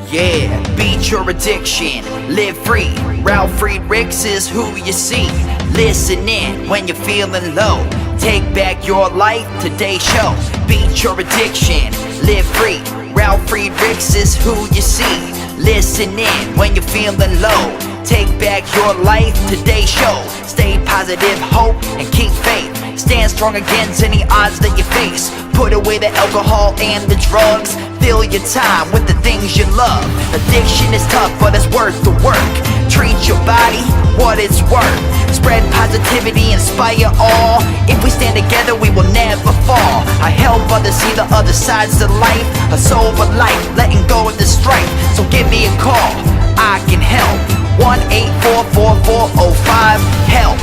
Yeah, beat your addiction, live free. Ralf Friedrichs is who you see. Listen in when you're feeling low. Take back your life, today's show. Beat your addiction, live free. Ralf Friedrichs is who you see. Listen in when you're feeling low. Take back your life, today's show. Stay positive, hope, and keep faith. Stand strong against any odds that you face. Put away the alcohol and the drugs. Fill your time with the things you love. Addiction is tough, but it's worth the work. Treat your body what it's worth. Spread positivity, inspire all. If we stand together, we will never fall. I help others see the other sides of life. A sober life, letting go of the strife. So give me a call, I can help. 1-844-4405-HELP.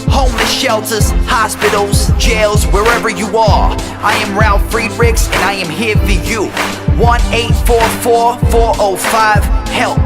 Homeless shelters, hospitals, jails, wherever you are. I am Ralf Friedrichs and I am here for you. 1-844-405-HELP.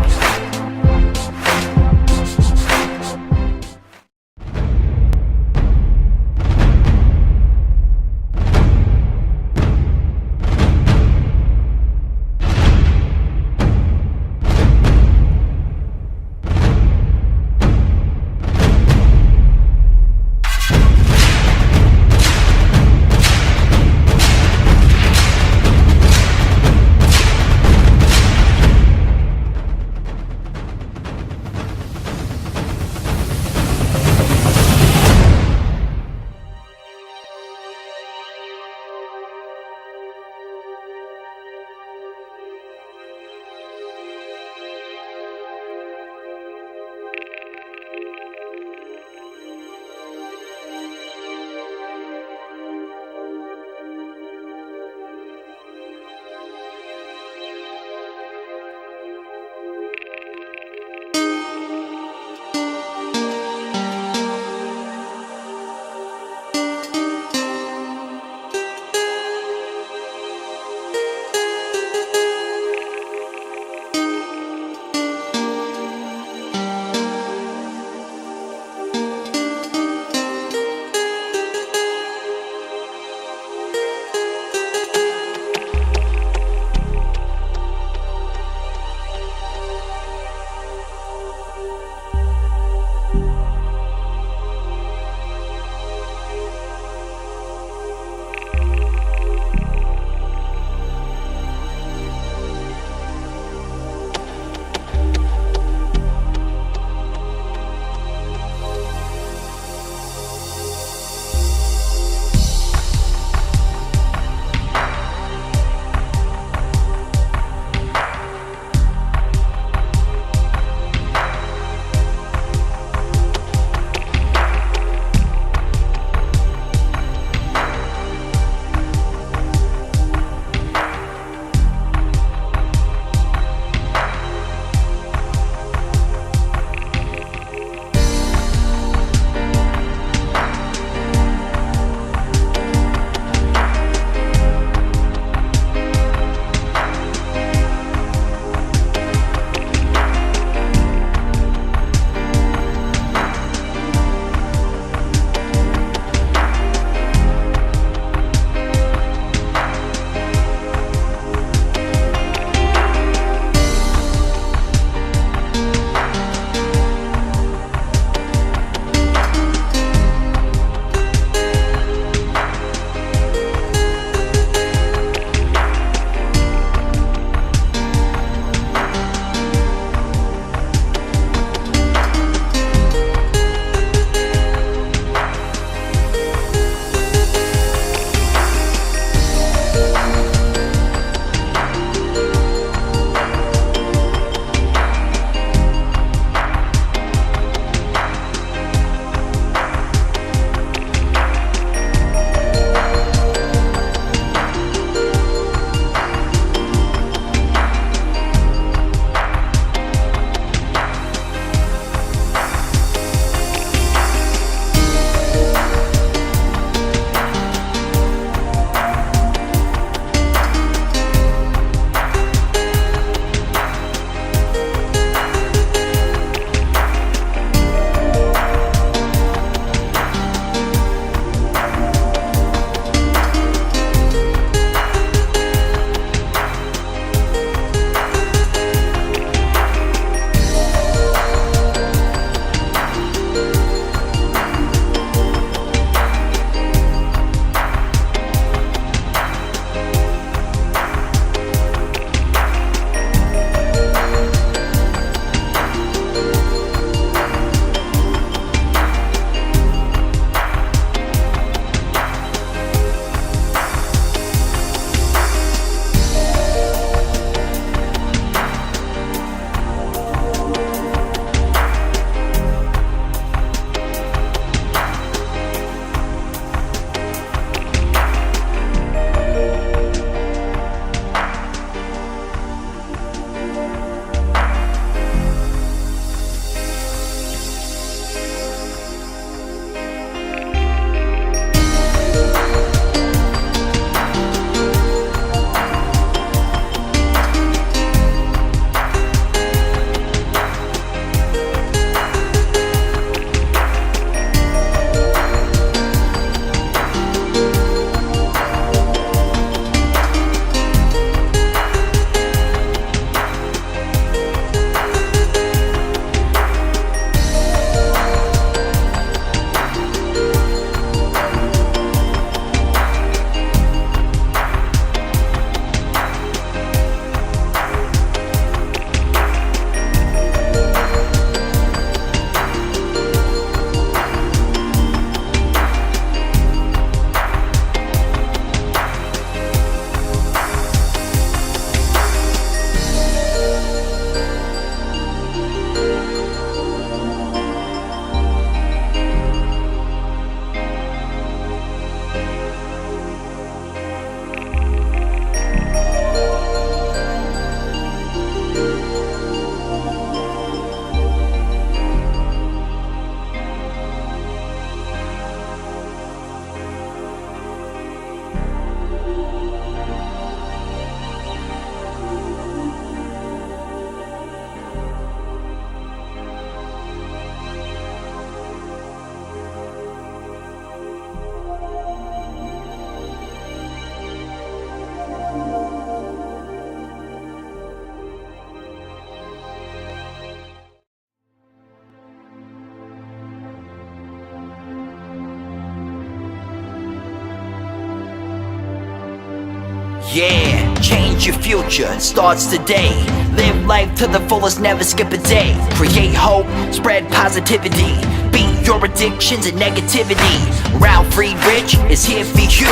Yeah, change your future, it starts today. Live life to the fullest, never skip a day. Create hope, spread positivity. Beat your addictions and negativity. Ralf Friedrichs is here for you.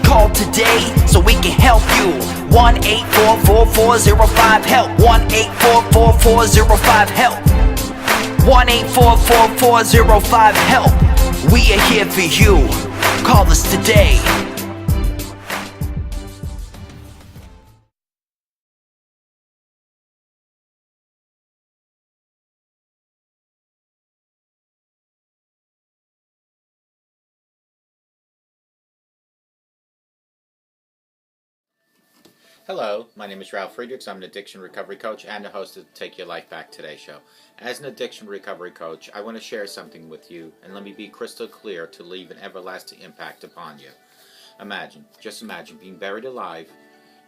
Call today so we can help you. 1-844-405-HELP. 1-844-405-HELP. 1-844-405-HELP. We are here for you. Call us today. Hello, my name is Ralf Friedrichs. I'm an addiction recovery coach and the host of the Take Your Life Back Today show. As an addiction recovery coach, I want to share something with you, and let me be crystal clear to leave an everlasting impact upon you. Just imagine being buried alive.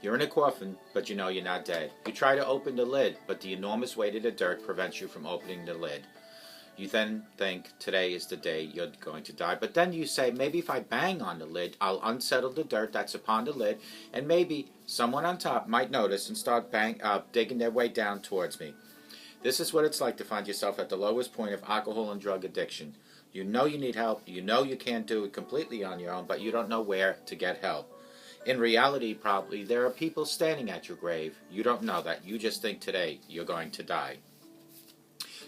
You're in a coffin, but you know you're not dead. You try to open the lid, but the enormous weight of the dirt prevents you from opening the lid. You then think today is the day you're going to die. But then you say, maybe if I bang on the lid, I'll unsettle the dirt that's upon the lid, and maybe someone on top might notice and start digging their way down towards me. This is what it's like to find yourself at the lowest point of alcohol and drug addiction. You know you need help. You know you can't do it completely on your own, but you don't know where to get help. In reality, probably, there are people standing at your grave. You don't know that. You just think today you're going to die.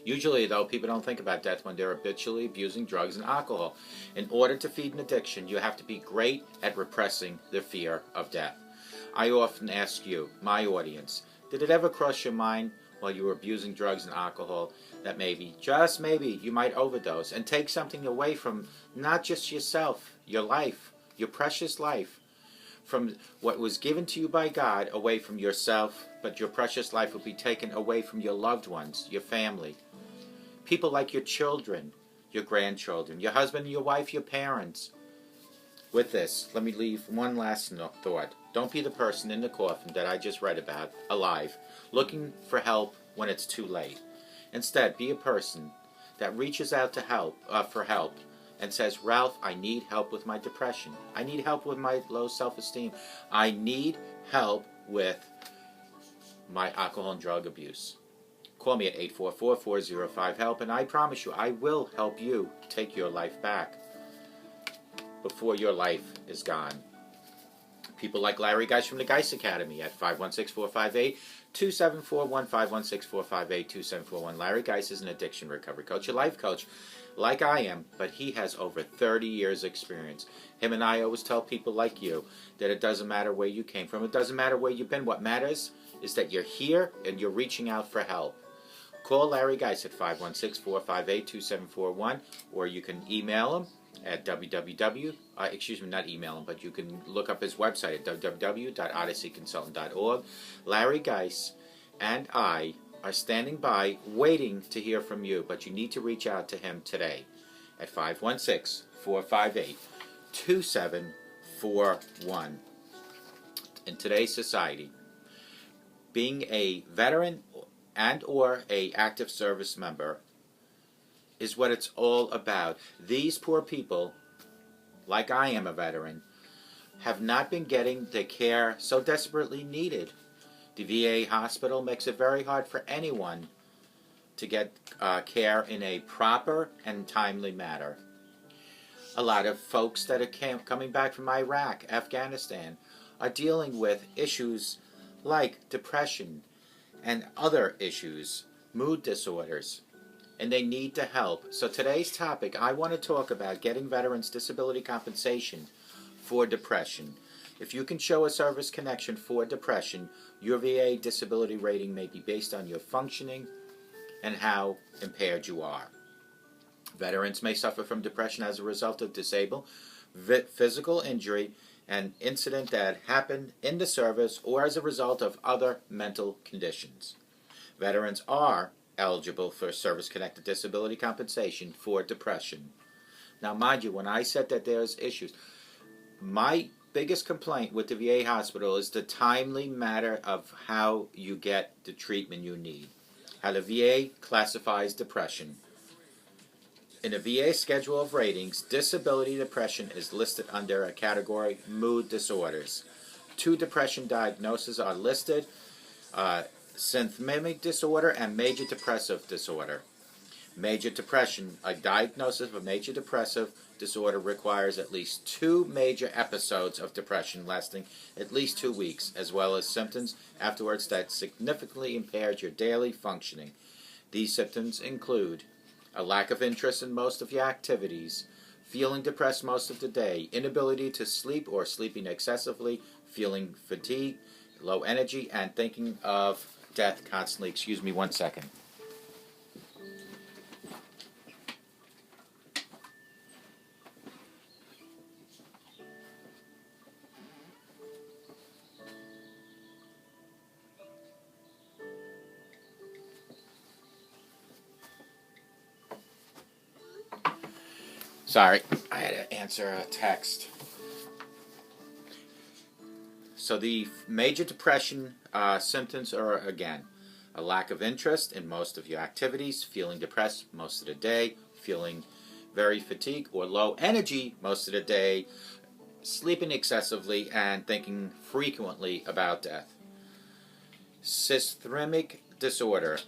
Usually, though, people don't think about death when they're habitually abusing drugs and alcohol. In order to feed an addiction, you have to be great at repressing the fear of death. I often ask you, my audience, did it ever cross your mind while you were abusing drugs and alcohol that maybe, just maybe, you might overdose and take something away from not just yourself, your life, your precious life, from what was given to you by God, away from yourself, but your precious life will be taken away from your loved ones, your family. People like your children, your grandchildren, your husband, your wife, your parents. With this, let me leave one last thought. Don't be the person in the coffin that I just read about, alive, looking for help when it's too late. Instead, be a person that reaches out for help and says, Ralph, I need help with my depression. I need help with my low self-esteem. I need help with my alcohol and drug abuse. Call me at 844-405-HELP, and I promise you, I will help you take your life back before your life is gone. People like Larry Geis from the Geis Academy at 516-458-2741, 516-458-2741. Larry Geis is an addiction recovery coach, a life coach, like I am, but he has over 30 years experience. Him and I always tell people like you that it doesn't matter where you came from. It doesn't matter where you've been. What matters is that you're here and you're reaching out for help. Call Larry Geis at 516-458-2741, or you can email him at not email him, but you can look up his website at www.odysseyconsultant.org. Larry Geis and I are standing by waiting to hear from you, but you need to reach out to him today at 516-458-2741. In today's society, being a veteran and or a active service member is what it's all about. These poor people, like I am a veteran, have not been getting the care so desperately needed. The VA hospital makes it very hard for anyone to get care in a proper and timely manner. A lot of folks that are coming back from Iraq, Afghanistan, are dealing with issues like depression and other issues, mood disorders, and they need to help. So today's topic, I want to talk about getting veterans disability compensation for depression. If you can show a service connection for depression, your VA disability rating may be based on your functioning and how impaired you are. Veterans may suffer from depression as a result of disable, physical injury, an incident that happened in the service, or as a result of other mental conditions. Veterans are eligible for service-connected disability compensation for depression. Now, mind you, when I said that there's issues, my biggest complaint with the VA hospital is the timely matter of how you get the treatment you need. How the VA classifies depression. In a VA schedule of ratings, disability depression is listed under a category mood disorders. Two depression diagnoses are listed: symptomatic disorder and major depressive disorder. Major depression. A diagnosis of a major depressive disorder requires at least 2 major episodes of depression lasting at least 2 weeks, as well as symptoms afterwards that significantly impairs your daily functioning. These symptoms include a lack of interest in most of your activities, feeling depressed most of the day, inability to sleep or sleeping excessively, feeling fatigue, low energy, and thinking of death constantly. Excuse me 1 second. Sorry, I had to answer a text. So the major depression symptoms are, again, a lack of interest in most of your activities, feeling depressed most of the day, feeling very fatigued or low energy most of the day, sleeping excessively, and thinking frequently about death. Systemic disorder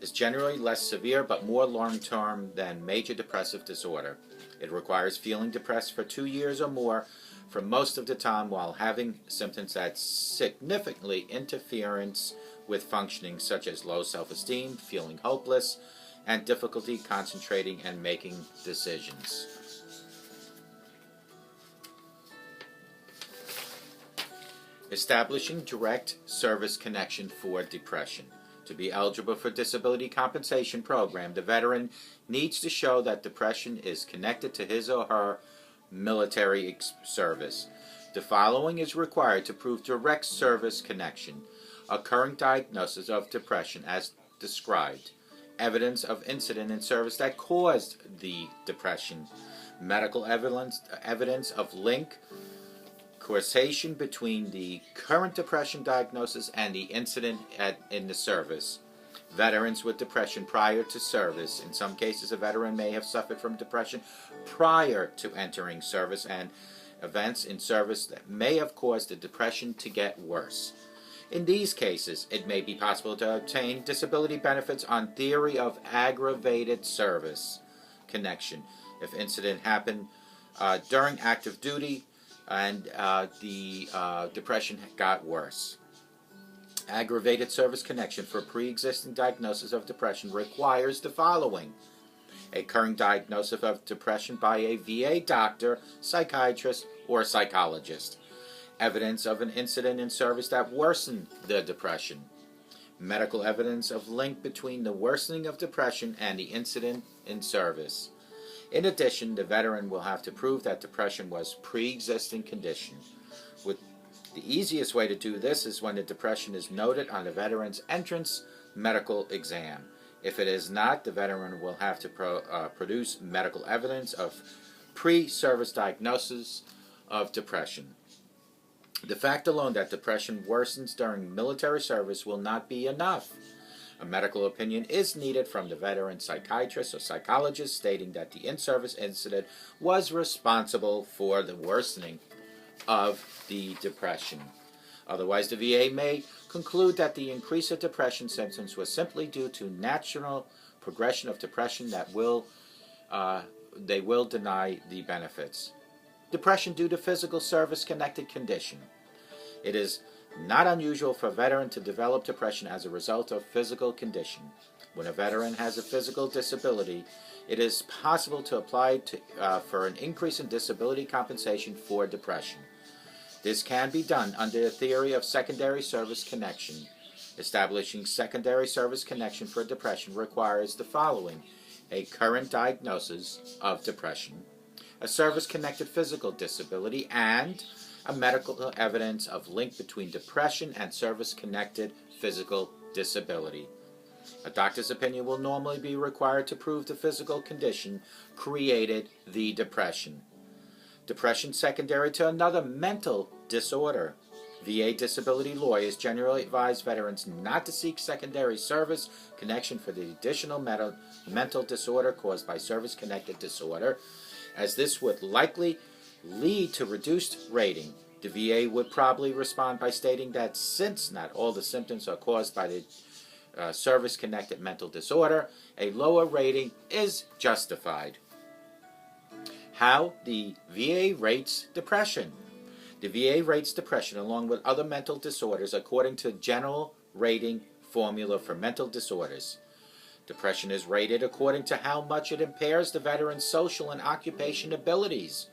is generally less severe but more long-term than major depressive disorder. It requires feeling depressed for 2 years or more for most of the time while having symptoms that significantly interference with functioning, such as low self-esteem, feeling hopeless, and difficulty concentrating and making decisions. Establishing direct service connection for depression. To be eligible for disability compensation program, the veteran needs to show that depression is connected to his or her military service. The following is required to prove direct service connection: a current diagnosis of depression as described, evidence of incident in service that caused the depression, medical evidence of link, causation between the current depression diagnosis and the incident in the service. Veterans with depression prior to service. In some cases, a veteran may have suffered from depression prior to entering service, and events in service that may have caused the depression to get worse. In these cases, it may be possible to obtain disability benefits on theory of aggravated service connection. If incident happened during active duty, and the depression got worse. Aggravated service connection for pre-existing diagnosis of depression requires the following: a current diagnosis of depression by a VA doctor, psychiatrist, or psychologist, evidence of an incident in service that worsened the depression, medical evidence of link between the worsening of depression and the incident in service. In addition, the veteran will have to prove that depression was pre-existing condition. The easiest way to do this is when the depression is noted on the veteran's entrance medical exam. If it is not, the veteran will have to produce medical evidence of pre-service diagnosis of depression. The fact alone that depression worsens during military service will not be enough. A medical opinion is needed from the veteran psychiatrist or psychologist stating that the in-service incident was responsible for the worsening of the depression. Otherwise, the VA may conclude that the increase of depression symptoms was simply due to natural progression of depression that they will deny the benefits. Depression due to physical service-connected condition. It is not unusual for a veteran to develop depression as a result of physical condition. When a veteran has a physical disability, it is possible to apply for an increase in disability compensation for depression. This can be done under the theory of secondary service connection. Establishing secondary service connection for depression requires the following: a current diagnosis of depression, a service-connected physical disability, and a medical evidence of link between depression and service-connected physical disability. A doctor's opinion will normally be required to prove the physical condition created the depression. Depression secondary to another mental disorder. VA disability lawyers generally advise veterans not to seek secondary service connection for the additional mental disorder caused by service-connected disorder, as this would likely lead to reduced rating. The VA would probably respond by stating that since not all the symptoms are caused by the service-connected mental disorder, a lower rating is justified. How the VA rates depression. The VA rates depression along with other mental disorders according to general rating formula for mental disorders. Depression is rated according to how much it impairs the veteran's social and occupation abilities.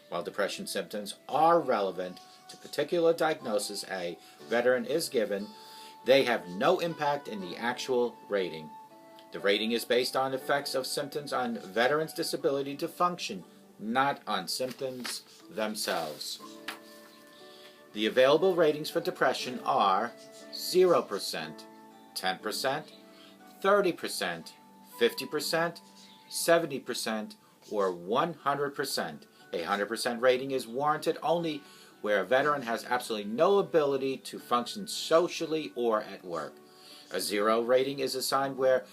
While depression symptoms are relevant to particular diagnosis a veteran is given, they have no impact in the actual rating. The rating is based on effects of symptoms on veterans' disability to function, not on symptoms themselves. The available ratings for depression are 0%, 10%, 30%, 50%, 70%, or 100%. A 100% rating is warranted only where a veteran has absolutely no ability to function socially or at work. A 0 rating is assigned where,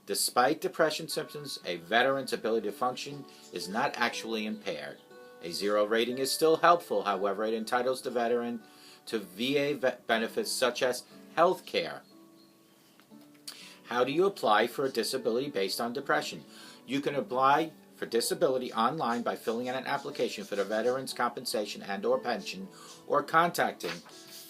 despite depression symptoms, a veteran's ability to function is not actually impaired. A 0 rating is still helpful, however, it entitles the veteran to VA benefits such as health care. How do you apply for a disability based on depression? You can apply for disability online by filling in an application for the Veterans Compensation and/or Pension or contacting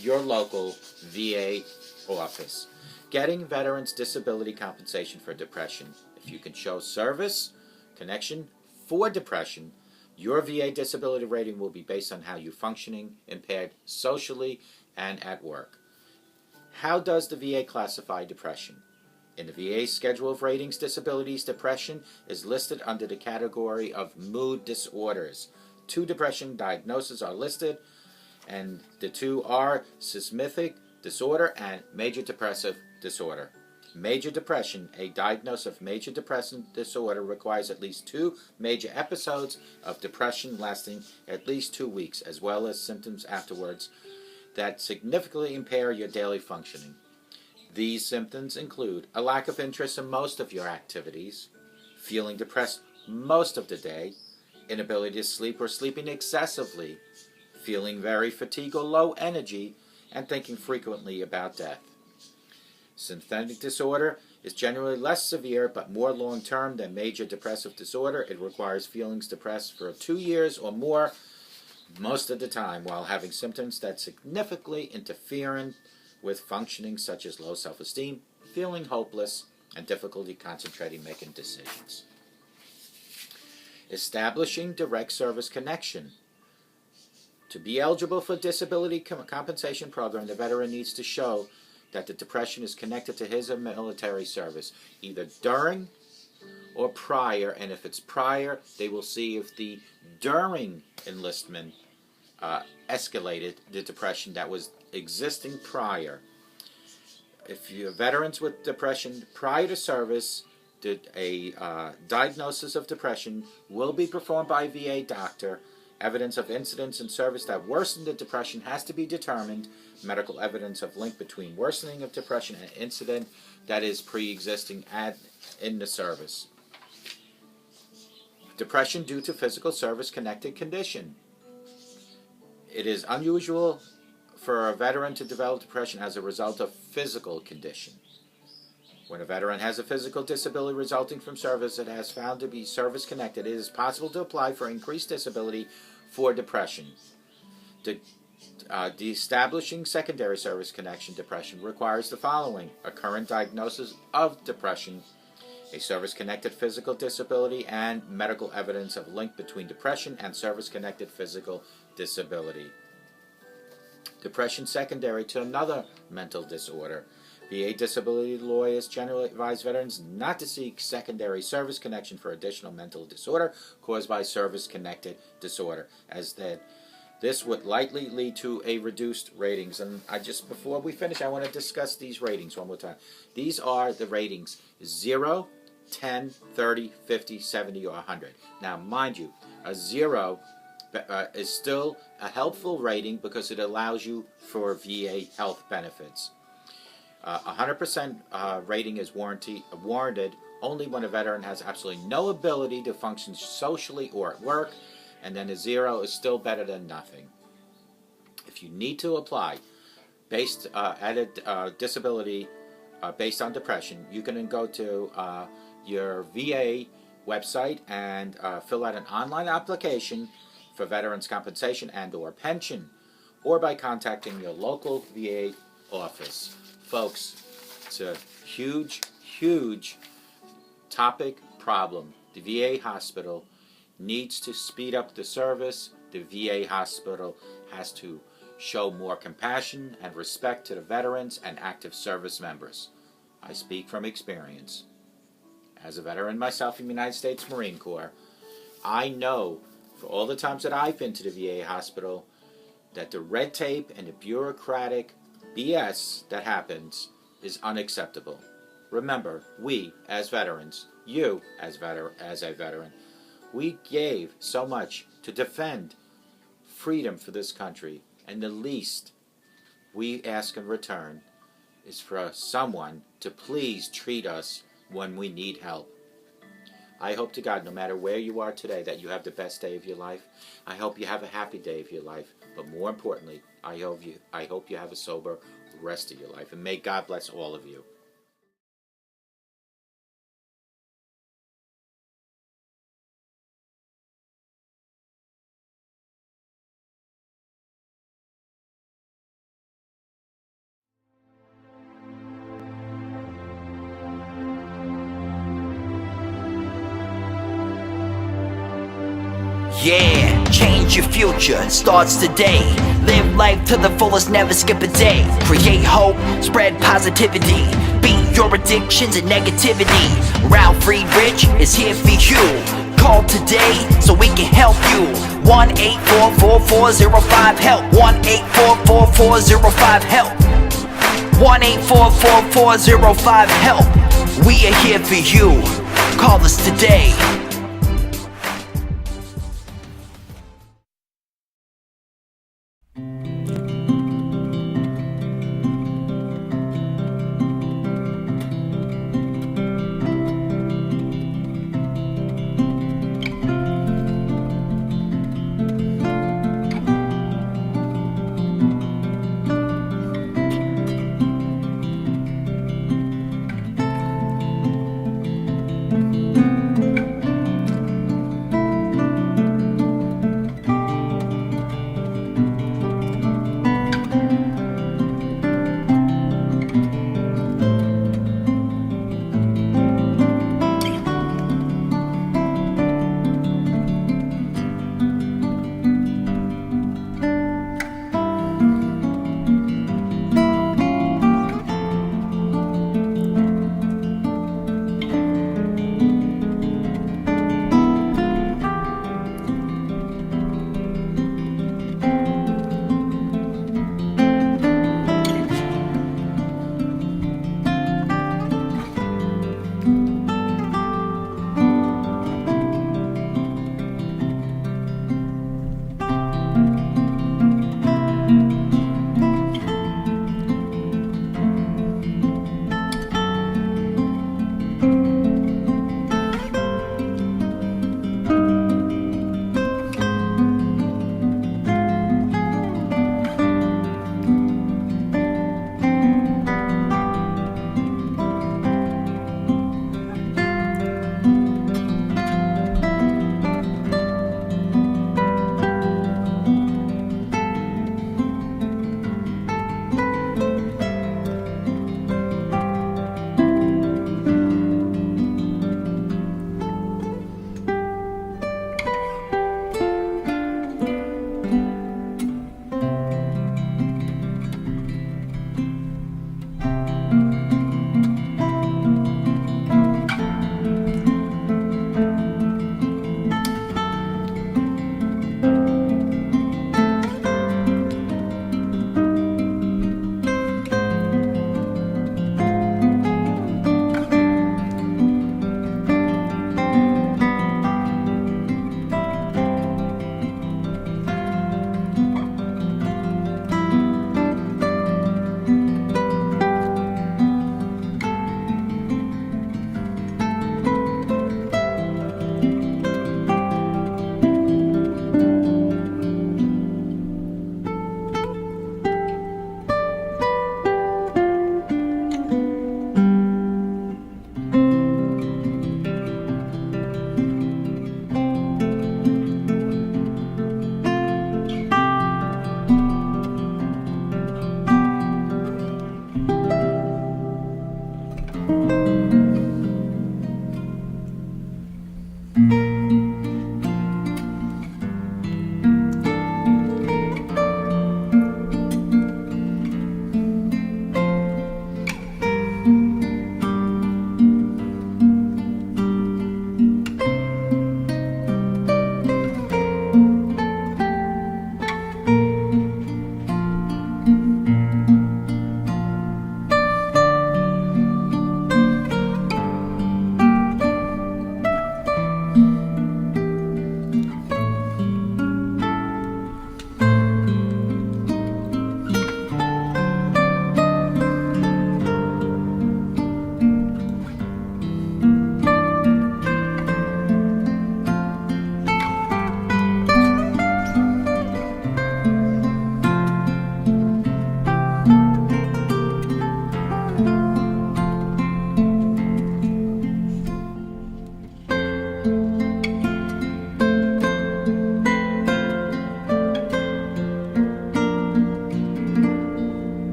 your local VA office. Getting veterans disability compensation for depression. If you can show service connection for depression, your VA disability rating will be based on how you're functioning, impaired socially, and at work. How does the VA classify depression? In the VA Schedule of Ratings Disabilities, depression is listed under the category of mood disorders. 2 depression diagnoses are listed, and the 2 are seismic disorder and major depressive disorder. Major depression, a diagnosis of major depressive disorder, requires at least 2 major episodes of depression lasting at least 2 weeks, as well as symptoms afterwards that significantly impair your daily functioning. These symptoms include a lack of interest in most of your activities, feeling depressed most of the day, inability to sleep or sleeping excessively, feeling very fatigued or low energy, and thinking frequently about death. Symptomatic disorder is generally less severe but more long-term than major depressive disorder. It requires feelings depressed for 2 years or more most of the time while having symptoms that significantly interfere with functioning such as low self-esteem, feeling hopeless, and difficulty concentrating making decisions. Establishing direct service connection. To be eligible for disability compensation program, the veteran needs to show that the depression is connected to his or military service, either during or prior, and if it's prior, they will see if the during enlistment escalated the depression that was existing prior. If you're veterans with depression prior to service, a diagnosis of depression will be performed by a VA doctor. Evidence of incidents in service that worsened the depression has to be determined. Medical evidence of link between worsening of depression and incident that is pre-existing in the service. Depression due to physical service-connected condition. It is unusual for a veteran to develop depression as a result of physical condition. When a veteran has a physical disability resulting from service that has found to be service-connected, it is possible to apply for increased disability for depression. The establishing secondary service connection depression requires the following: a current diagnosis of depression, a service-connected physical disability, and medical evidence of link between depression and service-connected physical disability. Depression secondary to another mental disorder. VA disability lawyers generally advise veterans not to seek secondary service connection for additional mental disorder caused by service-connected disorder, as that this would likely lead to a reduced ratings. And before we finish, I want to discuss these ratings one more time. These are the ratings: 0, 10, 30, 50, 70, or 100. Now, mind you, a 0 is still a helpful rating because it allows you for VA health benefits. 100% rating is warranted only when a veteran has absolutely no ability to function socially or at work, and then a 0 is still better than nothing. if you need to apply based at a disability based on depression, you can go to your VA website and fill out an online application for veterans compensation and or pension, or by contacting your local VA office. Folks, it's a huge, huge topic problem. The VA hospital needs to speed up the service. The VA hospital has to show more compassion and respect to the veterans and active service members. I speak from experience. As a veteran myself in the United States Marine Corps, I know for all the times that I've been to the VA hospital that the red tape and the bureaucratic BS that happens is unacceptable. Remember, we as veterans, you as a veteran, we gave so much to defend freedom for this country, and the least we ask in return is for someone to please treat us when we need help. I hope to God, no matter where you are today, that you have the best day of your life. I hope you have a happy day of your life. But more importantly, I hope you have a sober rest of your life. And may God bless all of you. Yeah, change your future, it starts today. Live life to the fullest, never skip a day. Create hope, spread positivity. Beat your addictions and negativity. Ralf Friedrichs is here for you. Call today so we can help you. 1-844-405-HELP. 1-844-405-HELP. 1-844-405-HELP. We are here for you. Call us today.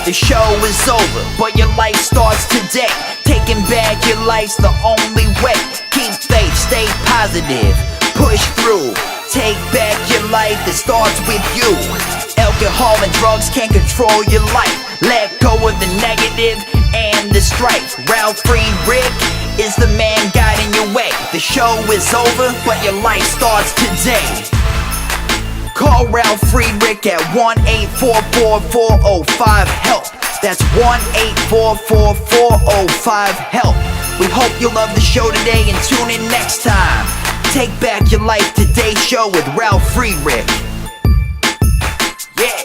The show is over, but your life starts today. Taking back your life's the only way. Keep faith, stay positive, push through. Take back your life, it starts with you. Alcohol and drugs can't control your life. Let go of the negative and the strife. Ralf Friedrichs is the man guiding your way. The show is over, but your life starts today. Call Ralf Friedrichs at 1-844-405-HELP. That's 1-844-405-HELP. We hope you love the show today and tune in next time. Take Back Your Life Today show with Ralf Friedrichs. Yeah.